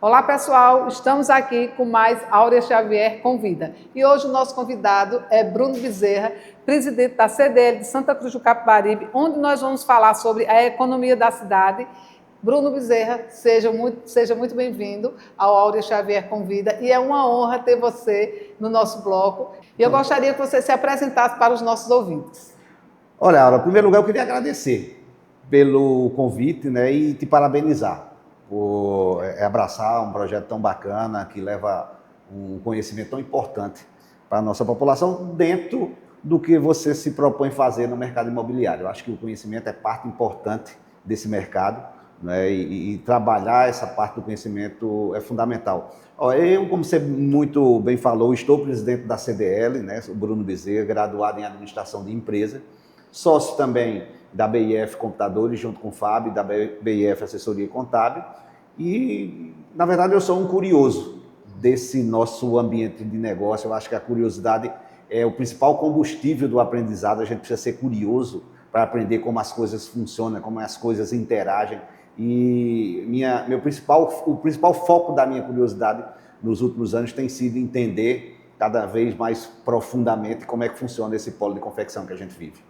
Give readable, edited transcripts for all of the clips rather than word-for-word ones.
Olá pessoal, estamos aqui com mais Áurea Xavier Convida. E hoje o nosso convidado é Bruno Bezerra, presidente da CDL de Santa Cruz do Capibaribe, onde nós vamos falar sobre a economia da cidade. Bruno Bezerra, seja muito bem-vindo ao Áurea Xavier Convida e é uma honra ter você no nosso bloco. E eu gostaria que você se apresentasse para os nossos ouvintes. Olha, Aura, em primeiro lugar eu queria agradecer pelo convite, né, e te parabenizar por abraçar um projeto tão bacana que leva um conhecimento tão importante para a nossa população dentro do que você se propõe fazer no mercado imobiliário. Eu acho que o conhecimento é parte importante desse mercado, né, e trabalhar essa parte do conhecimento é fundamental. Eu, como você muito bem falou, estou presidente da CDL, né, o Bruno Bezerra, graduado em administração de empresa, sócio também da BIF Computadores, junto com o Fábio, da BIF Assessoria Contábil. E, na verdade, eu sou um curioso desse nosso ambiente de negócio. Eu acho que a curiosidade é o principal combustível do aprendizado. A gente precisa ser curioso para aprender como as coisas funcionam, como as coisas interagem. E o principal foco da minha curiosidade nos últimos anos tem sido entender cada vez mais profundamente como é que funciona esse polo de confecção que a gente vive.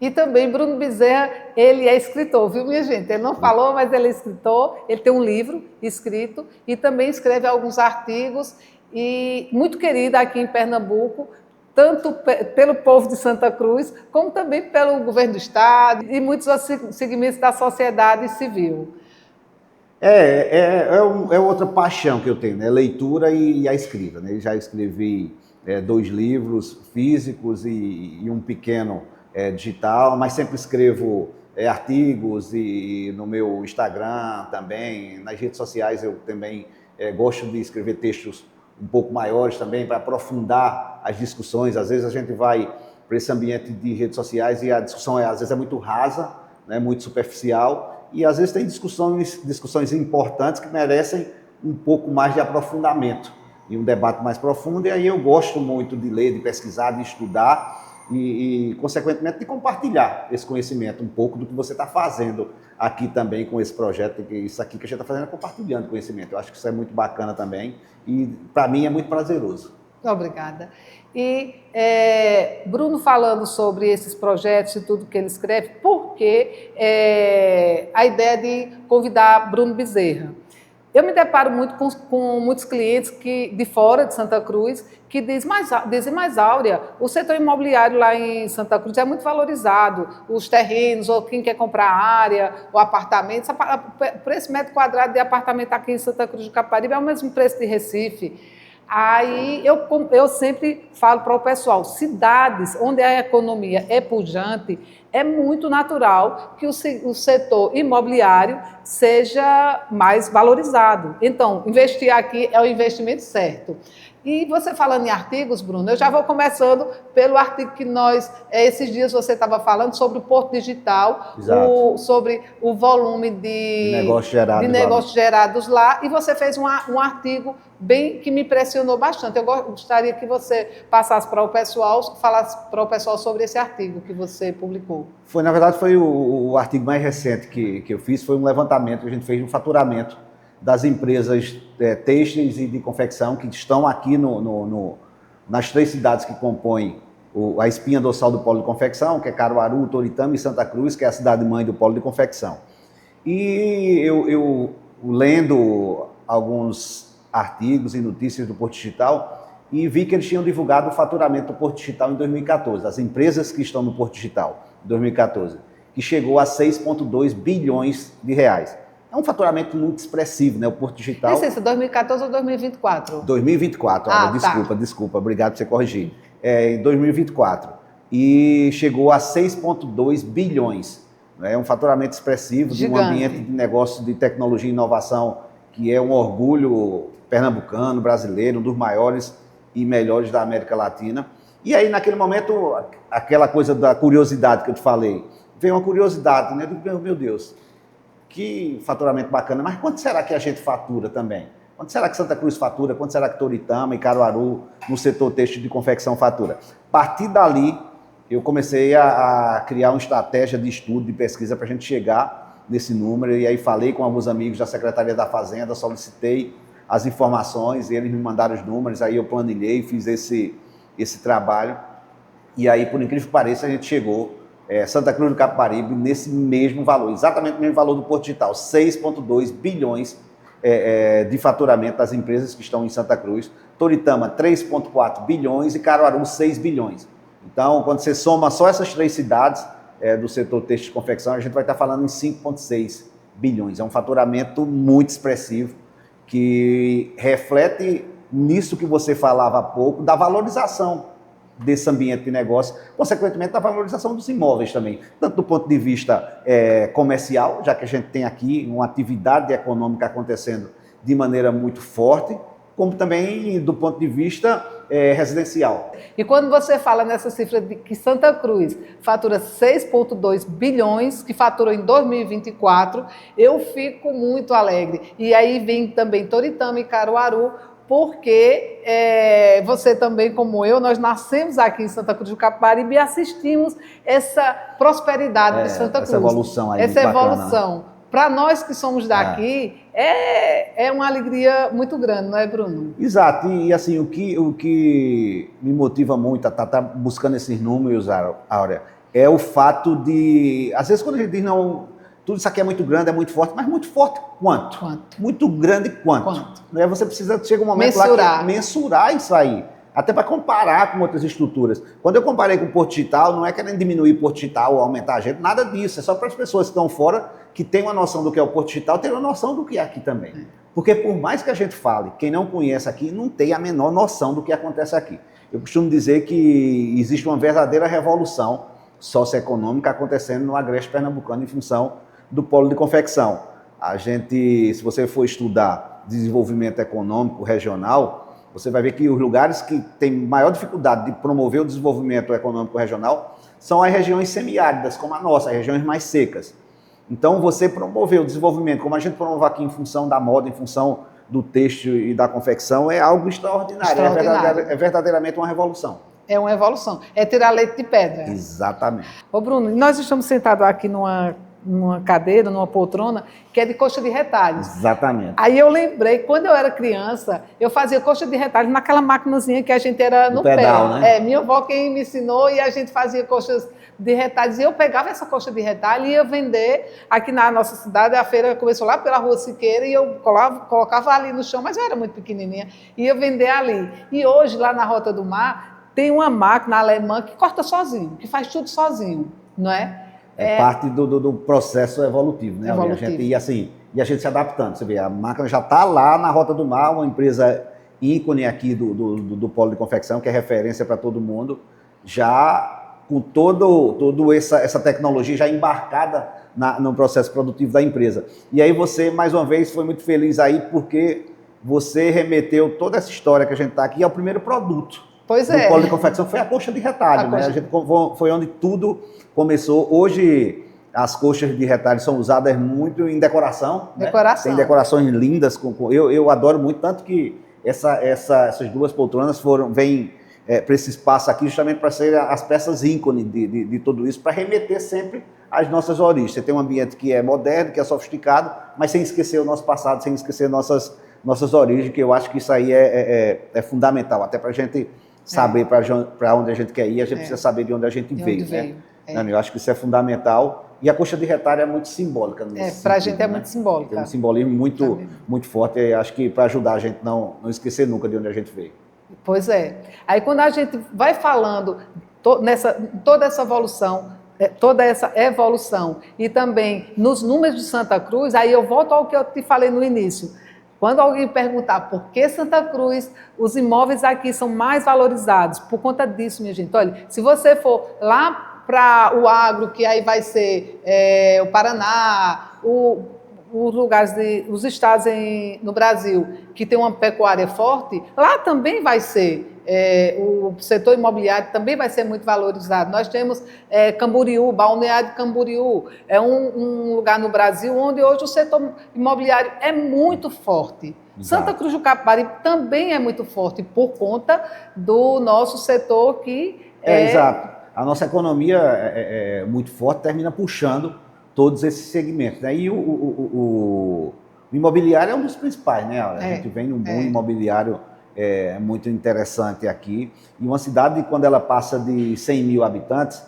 E também Bruno Bezerra, ele é escritor, viu, minha gente? Ele não falou, mas ele é escritor, ele tem um livro escrito e também escreve alguns artigos e muito querido aqui em Pernambuco, tanto pelo povo de Santa Cruz, como também pelo governo do estado e muitos outros segmentos da sociedade civil. É outra paixão que eu tenho, né? Leitura e a escrita, né? Eu já escrevi 2 livros físicos e um pequeno digital, mas sempre escrevo artigos e no meu Instagram também, nas redes sociais eu também gosto de escrever textos um pouco maiores também para aprofundar as discussões. Às vezes a gente vai para esse ambiente de redes sociais e a discussão às vezes é muito rasa, né, muito superficial, e às vezes tem discussões importantes que merecem um pouco mais de aprofundamento e um debate mais profundo. E aí eu gosto muito de ler, de pesquisar, de estudar consequentemente, de compartilhar esse conhecimento, um pouco do que você está fazendo aqui também com esse projeto. Isso aqui que a gente está fazendo é compartilhando conhecimento. Eu acho que isso é muito bacana também e, para mim, é muito prazeroso. Obrigada. E Bruno falando sobre esses projetos e tudo que ele escreve, por que a ideia de convidar Bruno Bezerra? Eu me deparo muito com muitos clientes de fora de Santa Cruz que dizem, mas Áurea, o setor imobiliário lá em Santa Cruz é muito valorizado, os terrenos, ou quem quer comprar área, o apartamento, o preço metro quadrado de apartamento aqui em Santa Cruz do Capibaribe é o mesmo preço de Recife. Aí eu sempre falo para o pessoal, cidades onde a economia é pujante, é muito natural que o setor imobiliário seja mais valorizado. Então, investir aqui é o investimento certo. E você falando em artigos, Bruno, eu já vou começando pelo artigo que esses dias você estava falando sobre o Porto Digital, sobre o volume de negócios gerados lá, e você fez um artigo bem que me impressionou bastante. Eu gostaria que você passasse para o pessoal, falasse para o pessoal sobre esse artigo que você publicou. Na verdade, foi o artigo mais recente que eu fiz, foi um levantamento que a gente fez no faturamento das empresas têxteis e de confecção que estão aqui nas 3 cidades que compõem a espinha dorsal do polo de confecção, que é Caruaru, Toritama e Santa Cruz, que é a cidade-mãe do polo de confecção. E eu lendo alguns artigos e notícias do Porto Digital e vi que eles tinham divulgado o faturamento do Porto Digital em 2014, as empresas que estão no Porto Digital em 2014, que chegou a 6,2 bilhões de reais. É um faturamento muito expressivo, né? O Porto Digital... Licença, 2014 ou 2024? 2024, desculpa, obrigado por você corrigir. Em 2024. E chegou a 6,2 bilhões. É um faturamento expressivo de um ambiente de negócio de tecnologia e inovação que é um orgulho pernambucano, brasileiro, um dos maiores e melhores da América Latina. E aí, naquele momento, aquela coisa da curiosidade que eu te falei, veio uma curiosidade, né? Meu Deus, que faturamento bacana, mas quanto será que a gente fatura também? Quanto será que Santa Cruz fatura? Quanto será que Toritama e Caruaru, no setor têxtil de confecção, fatura? A partir dali, eu comecei a criar uma estratégia de estudo, de pesquisa, para a gente chegar nesse número, e aí falei com alguns amigos da Secretaria da Fazenda, solicitei as informações, e eles me mandaram os números, aí eu planilhei, fiz esse trabalho, e aí, por incrível que pareça, a gente chegou, Santa Cruz do Capibaribe, nesse mesmo valor, exatamente o mesmo valor do Porto Digital, 6,2 bilhões de faturamento das empresas que estão em Santa Cruz, Toritama 3,4 bilhões e Caruaru 6 bilhões. Então, quando você soma só essas 3 cidades do setor têxtil e confecção, a gente vai estar falando em 5,6 bilhões. É um faturamento muito expressivo que reflete nisso que você falava há pouco, da valorização desse ambiente de negócio, consequentemente da valorização dos imóveis também, tanto do ponto de vista comercial, já que a gente tem aqui uma atividade econômica acontecendo de maneira muito forte, como também do ponto de vista residencial. E quando você fala nessa cifra de que Santa Cruz fatura 6,2 bilhões, que faturou em 2024, eu fico muito alegre. E aí vem também Toritama e Caruaru, porque você também, como eu, nós nascemos aqui em Santa Cruz do Capibaribe e assistimos essa prosperidade de Santa Cruz. Essa evolução aí. Essa evolução. Para nós que somos daqui, é uma alegria muito grande, não é, Bruno? Exato. E assim, o que me motiva muito a estar buscando esses números, Áurea, é o fato de... Às vezes, quando a gente diz, não... Tudo isso aqui é muito grande, é muito forte, mas muito forte quanto? Muito grande quanto? Né? Você precisa, chega um momento lá que mensurar isso aí, até para comparar com outras estruturas. Quando eu comparei com o Porto Digital, não é querendo diminuir o Porto Digital ou aumentar a gente, nada disso, é só para as pessoas que estão fora, que têm uma noção do que é o Porto Digital, terem uma noção do que é aqui também. Porque por mais que a gente fale, quem não conhece aqui não tem a menor noção do que acontece aqui. Eu costumo dizer que existe uma verdadeira revolução socioeconômica acontecendo no Agreste Pernambucano em função do polo de confecção. A gente, se você for estudar desenvolvimento econômico regional, você vai ver que os lugares que têm maior dificuldade de promover o desenvolvimento econômico regional são as regiões semiáridas, como a nossa, as regiões mais secas. Então, você promover o desenvolvimento, como a gente promove aqui em função da moda, em função do têxtil e da confecção, é algo extraordinário. É verdadeiramente uma revolução. É uma evolução. É tirar leite de pedra. Exatamente. Ô, Bruno, nós estamos sentados aqui numa cadeira, numa poltrona, que é de coxa de retalhos. Exatamente. Aí eu lembrei, quando eu era criança, eu fazia coxa de retalhos naquela maquinazinha que a gente era no pedal, pé. Né? Minha avó quem me ensinou e a gente fazia coxas de retalhos. E eu pegava essa coxa de retalho e ia vender aqui na nossa cidade. A feira começou lá pela Rua Siqueira e eu colocava ali no chão, mas eu era muito pequenininha, e ia vender ali. E hoje, lá na Rota do Mar, tem uma máquina alemã que corta sozinho, que faz tudo sozinho, não é? É parte do processo evolutivo, né? Evolutivo. E a gente se adaptando. Você vê, a máquina já está lá na Rota do Mar, uma empresa ícone aqui do polo de confecção, que é referência para todo mundo, já com toda essa tecnologia já embarcada no processo produtivo da empresa. E aí você, mais uma vez, foi muito feliz aí, porque você remeteu toda essa história que a gente está aqui ao primeiro produto. Pois é. O polo de confecção foi a coxa de retalho, né? Foi onde tudo começou. Hoje, as coxas de retalho são usadas muito em decoração. Decoração. Tem decorações lindas. Eu adoro muito, tanto que essas duas poltronas vêm para esse espaço aqui justamente para serem as peças ícone de tudo isso, para remeter sempre às nossas origens. Você tem um ambiente que é moderno, que é sofisticado, mas sem esquecer o nosso passado, sem esquecer nossas origens, que eu acho que isso aí é fundamental, até para a gente saber para onde a gente quer ir, a gente precisa saber de onde a gente veio. Né? Eu acho que isso é fundamental. E a coxa de retalho é muito simbólica. Para a gente é muito simbólica. Tem um simbolismo muito forte. E acho que para ajudar a gente não esquecer nunca de onde a gente veio. Pois é. Aí quando a gente vai falando toda essa evolução e também nos números de Santa Cruz, aí eu volto ao que eu te falei no início. Quando alguém perguntar por que Santa Cruz, os imóveis aqui são mais valorizados, por conta disso, minha gente. Olha, se você for lá para o agro, que aí vai ser o Paraná, os estados no Brasil que tem uma pecuária forte, lá também vai ser. O setor imobiliário também vai ser muito valorizado. Nós temos Camboriú, Balneário de Camboriú, é um lugar no Brasil onde hoje o setor imobiliário é muito forte. Exato. Santa Cruz do Capibaribe também é muito forte por conta do nosso setor que Exato. A nossa economia é muito forte, termina puxando todos esses segmentos, né? E o imobiliário é um dos principais, né? A gente vem num boom imobiliário muito interessante aqui. E uma cidade, quando ela passa de 100 mil habitantes,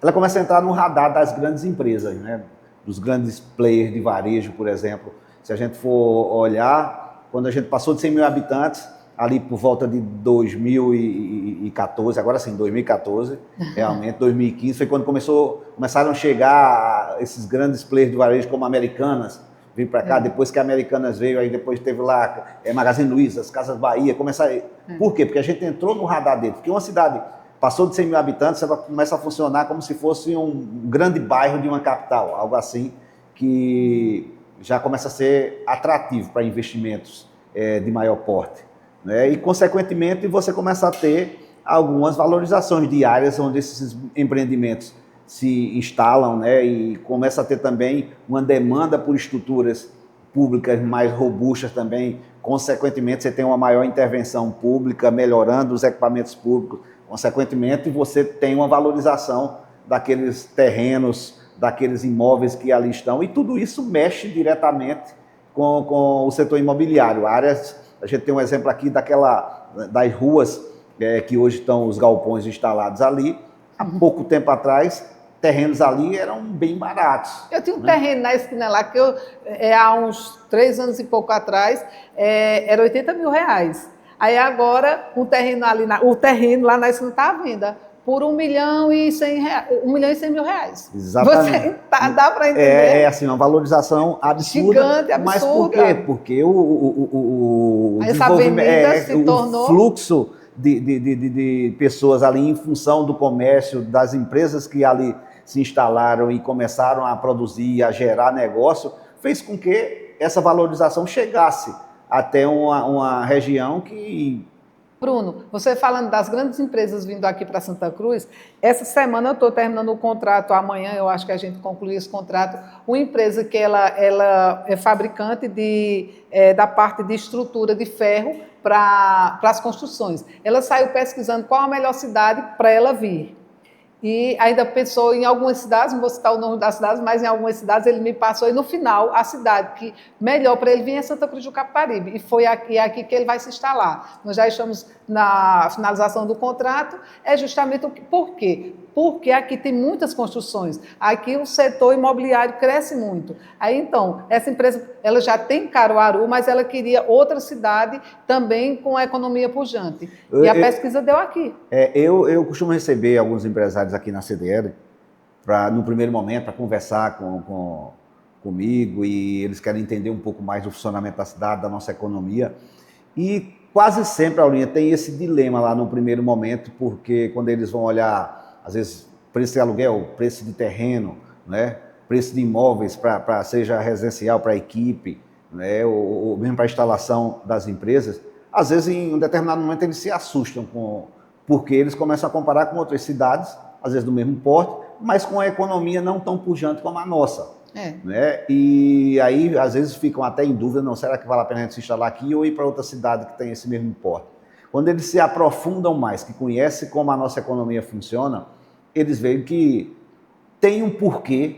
ela começa a entrar no radar das grandes empresas, né? Dos grandes players de varejo, por exemplo. Se a gente for olhar, quando a gente passou de 100 mil habitantes, ali por volta de 2014, agora sim, 2014, realmente, 2015, foi quando começaram a chegar esses grandes players de varejo como Americanas, veio para cá, depois que a Americanas veio, aí depois teve lá Magazine Luiza, as Casas Bahia, começaram... Por quê? Porque a gente entrou no radar dele, porque uma cidade passou de 100 mil habitantes, ela começa a funcionar como se fosse um grande bairro de uma capital, algo assim que já começa a ser atrativo para investimentos de maior porte, né? E, consequentemente, você começa a ter algumas valorizações de áreas onde esses empreendimentos se instalam, né? E começa a ter também uma demanda por estruturas públicas mais robustas também. Consequentemente, você tem uma maior intervenção pública, melhorando os equipamentos públicos. Consequentemente, você tem uma valorização daqueles terrenos, daqueles imóveis que ali estão, e tudo isso mexe diretamente com o setor imobiliário. Áreas, a gente tem um exemplo aqui das ruas que hoje estão os galpões instalados ali. Há pouco tempo atrás, terrenos ali eram bem baratos. Eu tinha um terreno na esquina lá que há uns 3 anos e pouco atrás era 80 mil reais. Aí agora o terreno lá na esquina está à venda por R$ 1.100.000 reais. Exatamente. Dá para entender? É assim, uma valorização absurda. Gigante, absurda. Mas por quê? Porque essa avenida se tornou... o fluxo de pessoas ali em função do comércio, das empresas que ali se instalaram e começaram a produzir, a gerar negócio, fez com que essa valorização chegasse até uma região que... Bruno, você falando das grandes empresas vindo aqui para Santa Cruz, essa semana eu estou terminando o contrato, amanhã eu acho que a gente conclui esse contrato, uma empresa que ela é fabricante da parte de estrutura de ferro para as construções. Ela saiu pesquisando qual a melhor cidade para ela vir. E ainda pensou em algumas cidades, não vou citar o nome das cidades, mas em algumas cidades ele me passou, e no final a cidade que melhor para ele vir é Santa Cruz do Capibaribe, e foi aqui que ele vai se instalar. Nós já estamos na finalização do contrato, é justamente por quê? Porque aqui tem muitas construções, aqui o setor imobiliário cresce muito. Aí então, essa empresa ela já tem Caruaru, mas ela queria outra cidade também com a economia pujante. E a pesquisa deu aqui. Eu costumo receber alguns empresários aqui na CDL, no primeiro momento, para conversar comigo, e eles querem entender um pouco mais do funcionamento da cidade, da nossa economia. E quase sempre, Aulinha, tem esse dilema lá no primeiro momento, porque quando eles vão olhar, às vezes, preço de aluguel, preço de terreno, né? Preço de imóveis, seja residencial para a equipe, né? Ou mesmo para a instalação das empresas, às vezes, em um determinado momento, eles se assustam, porque eles começam a comparar com outras cidades, às vezes do mesmo porte, mas com a economia não tão pujante como a nossa. Né? E aí, às vezes, ficam até em dúvida, não, será que vale a pena a gente se instalar aqui ou ir para outra cidade que tem esse mesmo porte? Quando eles se aprofundam mais, que conhecem como a nossa economia funciona, eles veem que tem um porquê.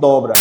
Dobra.